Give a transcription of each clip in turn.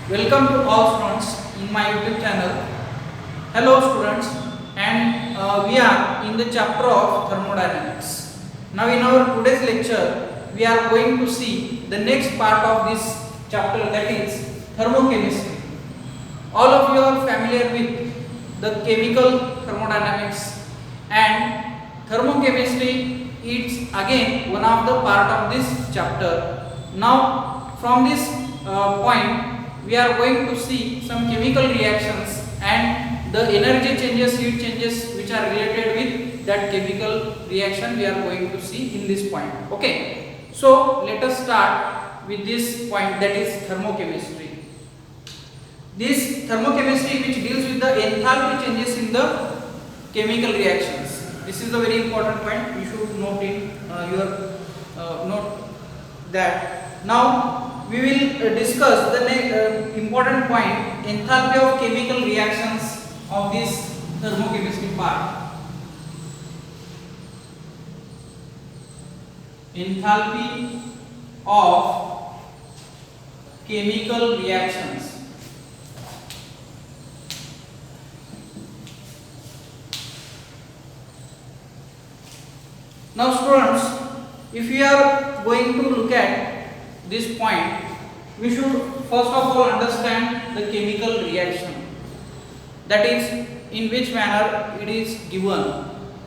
Welcome to all students in my YouTube channel. Hello students, and we are in the chapter of thermodynamics. Now in our today's lecture, we are going to see the next part of this chapter, that is thermochemistry. All of you are familiar with the chemical thermodynamics, and thermochemistry is again one of the part of this chapter. Now from this point we are going to see some chemical reactions and the energy changes, heat changes which are related with that chemical reaction we are going to see in this point. Okay, so let us start with this point, that is thermochemistry. This thermochemistry which deals with the enthalpy changes in the chemical reactions. This is a very important point, you should note in your note that. Now we will discuss the important point, enthalpy of chemical reactions of this thermochemistry part. Enthalpy of chemical reactions. Now students, if we are going to look at this point, we should first of all understand the chemical reaction, that is in which manner it is given.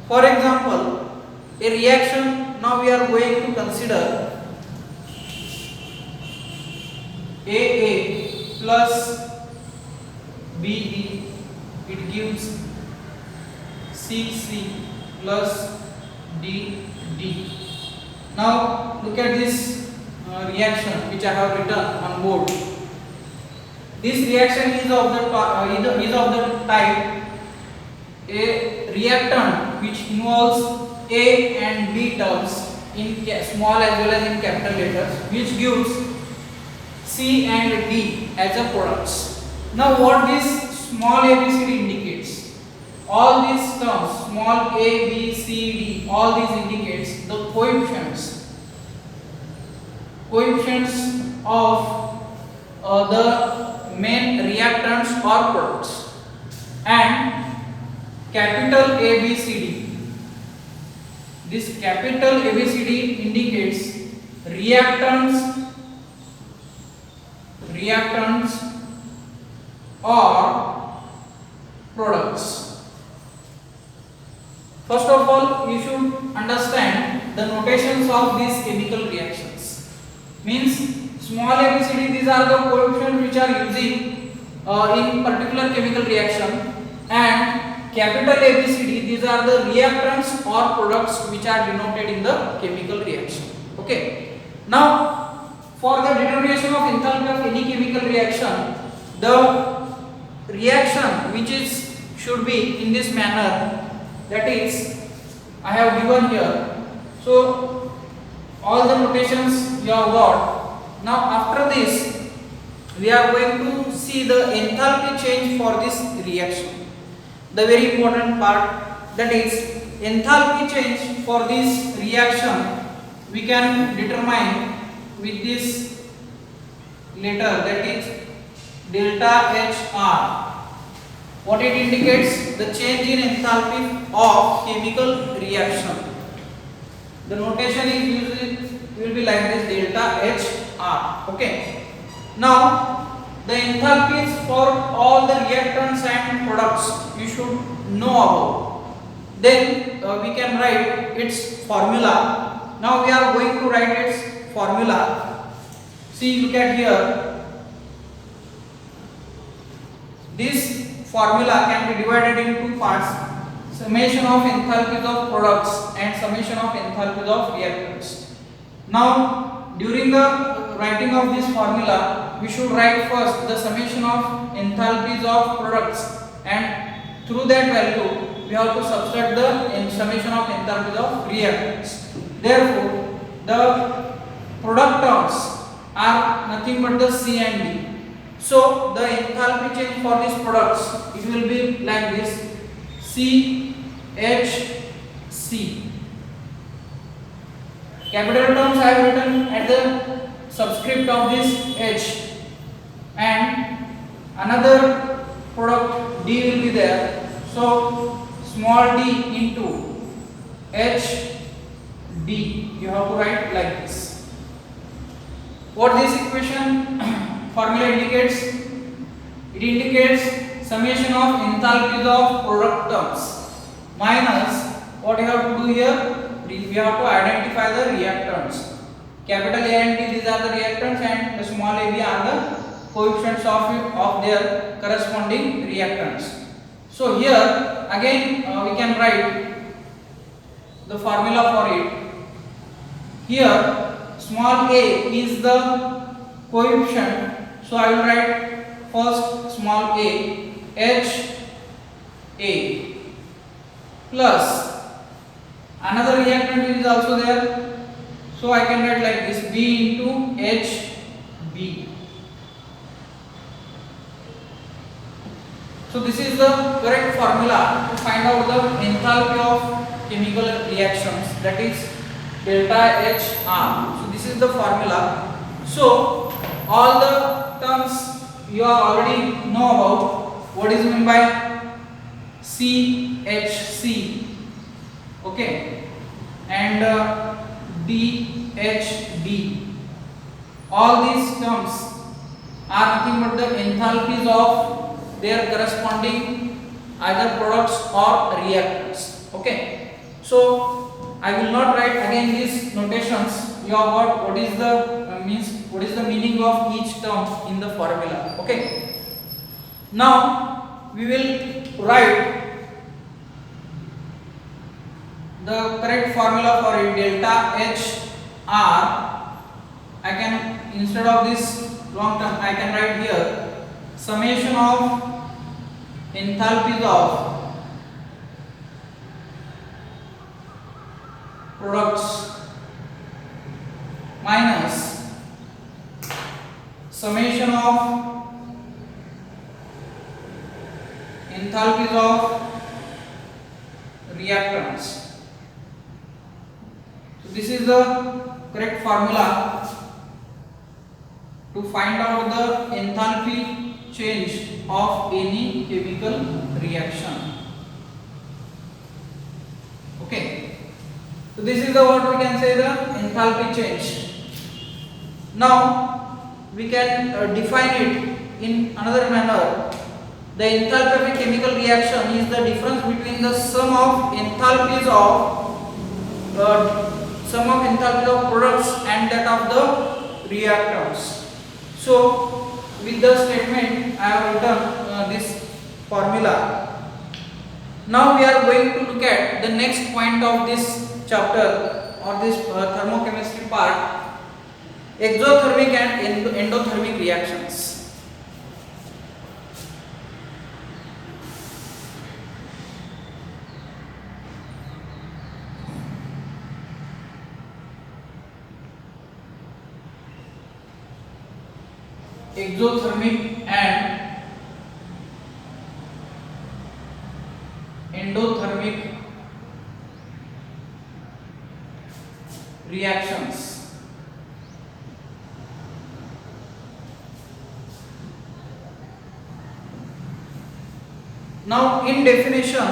For example, a reaction, now we are going to consider AA plus BE, it gives CC plus DD. Now look at this reaction which I have written on board. This reaction is of the type a reactant which involves A and B terms in small as well as in capital letters, which gives C and D as a products. Now what this small ABCD indicates? All these terms, small a, b, c, d, all these indicates the coefficients of the main reactants or products, and capital ABCD. This capital ABCD indicates reactants or products. First of all, you should understand the notations of these chemical reactions. Means small ABCD, these are the coefficients which are using in particular chemical reaction, and capital ABCD, these are the reactants or products which are denoted in the chemical reaction. Okay. Now for the determination of enthalpy of any chemical reaction, the reaction which is should be in this manner, that is I have given here. So all the notations you have got. Now after this we are going to see the enthalpy change for this reaction, the very important part, that is enthalpy change for this reaction we can determine with this letter, that is delta HR. What it indicates? The change in enthalpy of chemical reaction. The notation is usually will be like this, delta HR. Okay. Now the enthalpies for all the reactants and products you should know about. Then we can write its formula. Now we are going to write its formula. See, look at here. This formula can be divided in two parts: summation of enthalpies of products and summation of enthalpies of reactants. Now during the writing of this formula, we should write first the summation of enthalpies of products, and through that value we have to subtract the summation of enthalpies of reactants. Therefore the product terms are nothing but the C and D. So the enthalpy change for these products, it will be like this, CHC. Capital terms I have written at the subscript of this H, and another product D will be there. So small d into H D, you have to write like this. What this equation formula indicates? It indicates summation of enthalpies of product terms minus what you have to do here. We have to identify the reactants. Capital A and B, these are the reactants, and the small a, b are the coefficients of their corresponding reactants. So here again we can write the formula for it. Here small a is the coefficient, so I will write first small a, H A, plus another reactant is also there, so I can write like this, B into H B. So this is the correct formula to find out the enthalpy of chemical reactions, that is delta HR. So this is the formula. So all the terms you already know about. What is meant by CHC, okay, and DHD. All these terms are nothing but the enthalpies of their corresponding either products or reactants. Okay, so I will not write again these notations. You have got what is the what is the meaning of each term in the formula. Okay. Now we will write the correct formula for it, delta HR. I can, instead of this long term, I can write here summation of enthalpies of products minus summation of enthalpies of reactants. So this is the correct formula to find out the enthalpy change of any chemical reaction. Okay, so this is the what we can say the enthalpy change. Now we can define it in another manner. The enthalpy of a chemical reaction is the difference between the sum of enthalpies of products and that of the reactants. So with the statement I have written this formula. Now we are going to look at the next point of this chapter or this thermochemistry part, exothermic and endothermic reactions. Exothermic and endothermic reactions. Now in definition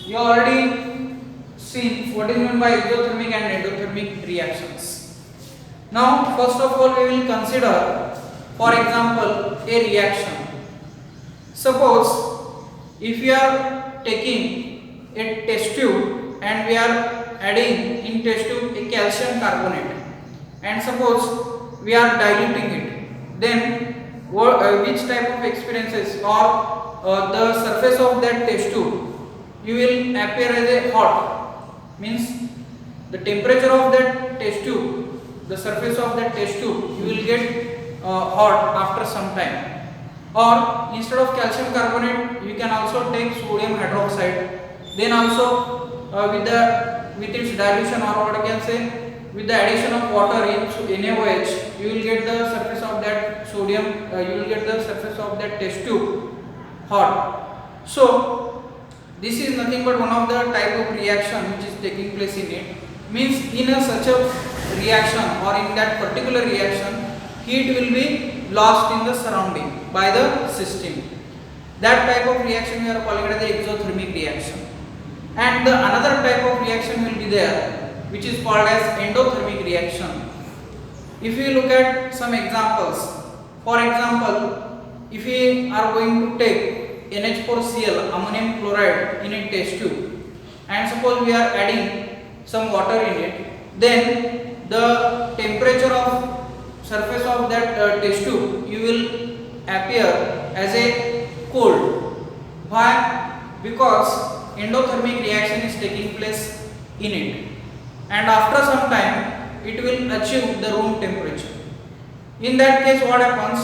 you already seen what is meant by exothermic and endothermic reactions. Now first of all we will consider, for example, a reaction. Suppose if we are taking a test tube and we are adding in test tube a calcium carbonate, and suppose we are diluting it, then which type of experiences or the surface of that test tube you will appear as a hot, means the temperature of that test tube, the surface of that test tube, you will get hot after some time. Or instead of calcium carbonate you can also take sodium hydroxide, then also with its dilution, or what I can say, with the addition of water in NaOH, you will get the surface of that sodium, you will get the surface of that test tube hot. So this is nothing but one of the type of reaction which is taking place in it. Means in such a reaction or in that particular reaction, heat will be lost in the surrounding by the system. That type of reaction we are calling it as the exothermic reaction. And the another type of reaction will be there, which is called as endothermic reaction. If we look at some examples, for example, if we are going to take NH4Cl, ammonium chloride, in a test tube, and suppose we are adding some water in it, then the temperature of surface of that test tube you will appear as a cold. Why? Because endothermic reaction is taking place in it, and after some time it will achieve the room temperature. In that case, what happens?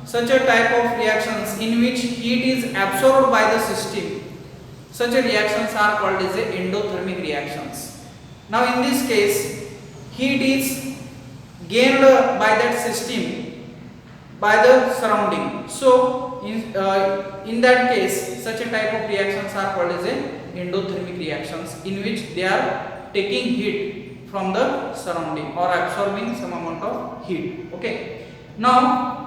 Such a type of reactions in which heat is absorbed by the system, such a reactions are called as a endothermic reactions. Now in this case, heat is gained by that system by the surrounding. So in that case, such a type of reactions are called as a endothermic reactions, in which they are taking heat from the surrounding or absorbing some amount of heat. Okay. Now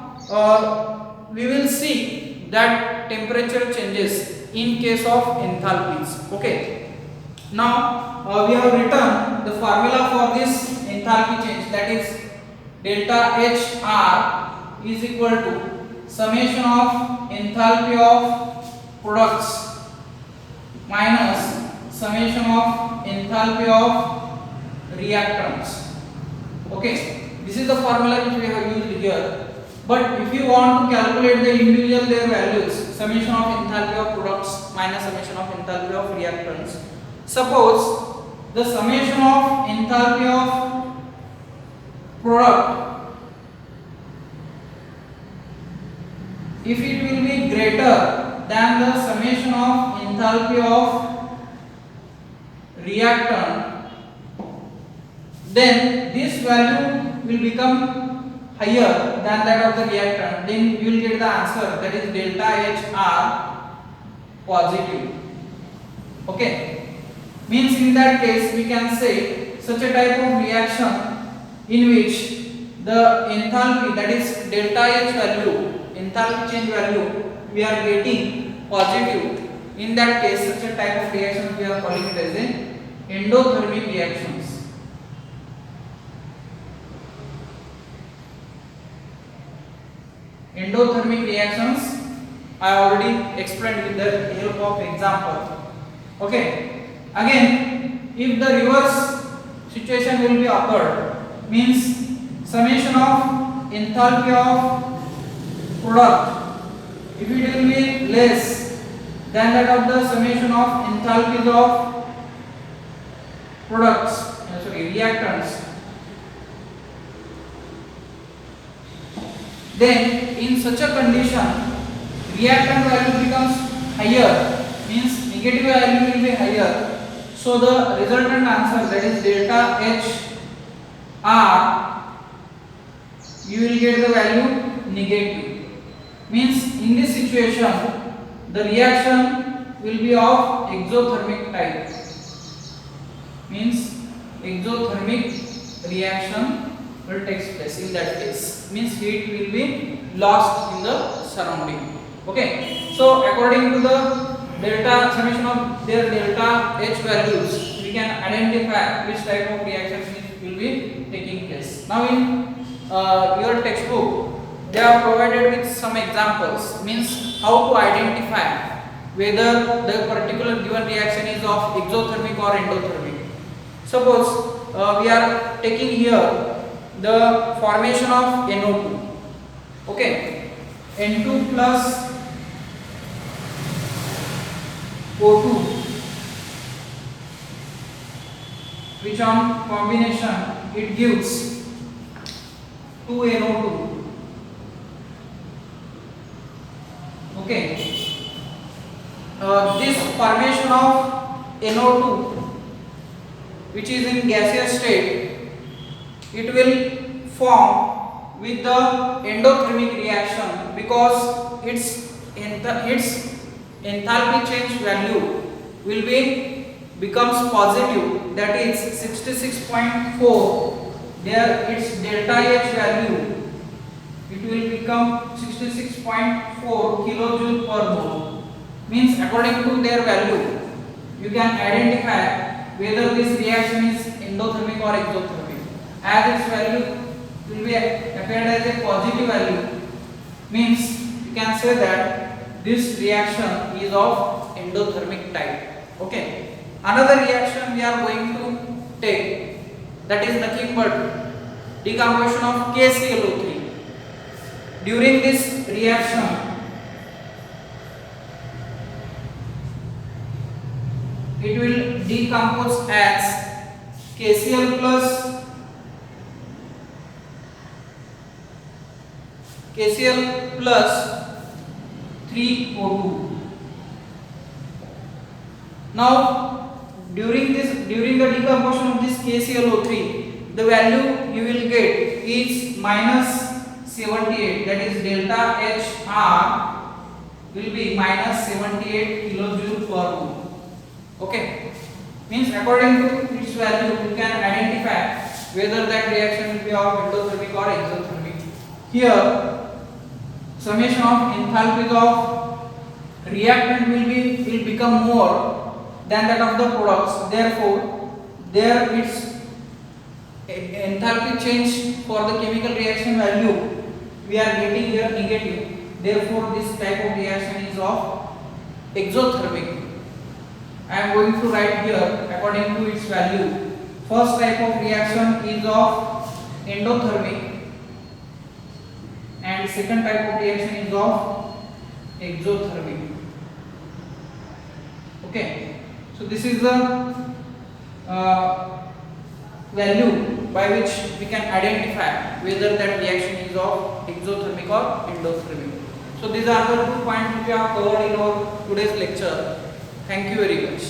we will see that temperature changes in case of enthalpies. Okay. Now we have written the formula for this enthalpy change, that is delta HR is equal to summation of enthalpy of products minus summation of enthalpy of reactants. Okay, this is the formula which we have used here. But if you want to calculate the individual their values, summation of enthalpy of products minus summation of enthalpy of reactants, suppose the summation of enthalpy of product, if it will be greater than the summation of enthalpy of reactant, then this value will become higher than that of the reactant. Then you will get the answer, that is delta HR positive. Okay, means in that case we can say such a type of reaction in which the enthalpy, that is delta H value, enthalpy change value, we are getting positive. In that case, such a type of reaction we are calling it as a endothermic reactions. Endothermic reactions I already explained with the help of example. Okay. Again, if the reverse situation will be occurred, means summation of enthalpy of product, if it will be less than that of the summation of enthalpies of products, reactants, then in such a condition reactant value becomes higher, means negative value will be higher. So the resultant answer, that is delta H R, you will get the value negative. Means in this situation the reaction will be of exothermic type. Means exothermic reaction will take place in that case. Means heat will be lost in the surrounding. Okay. So according to the delta summation of their delta H values, we can identify which type of reactions will be taking place. Now in your textbook they are provided with some examples, means how to identify whether the particular given reaction is of exothermic or endothermic. Suppose we are taking here the formation of NO2. Okay, N2 plus O2, which on combination it gives 2NO2. Okay, this formation of NO2, which is in gaseous state, it will form with the endothermic reaction because its enthalpy change value will be becomes positive, that is 66.4. there its delta H value it will become 66.4 kilojoule per mole. Means according to their value you can identify whether this reaction is endothermic or exothermic. As its value will be appeared as a positive value, means you can say that this reaction is of endothermic type. Okay, another reaction we are going to take, that is nothing but decomposition of KClO3. During this reaction it will decompose as KCl plus KCl plus 3O2. Now during the decomposition of this KClO3, the value you will get is minus 78, that is delta HR will be minus 78 kilojoule per mole. Okay, means according to its value you can identify whether that reaction will be of endothermic or exothermic. Here summation of enthalpies of reactant will become more than that of the products, therefore there its enthalpy change for the chemical reaction value we are getting here negative, therefore this type of reaction is of exothermic. I am going to write here according to its value. First type of reaction is of endothermic and second type of reaction is of exothermic. Okay, so this is the value by which we can identify whether that reaction is of exothermic or endothermic. So these are the 2 points which we have covered in our today's lecture. Thank you very much.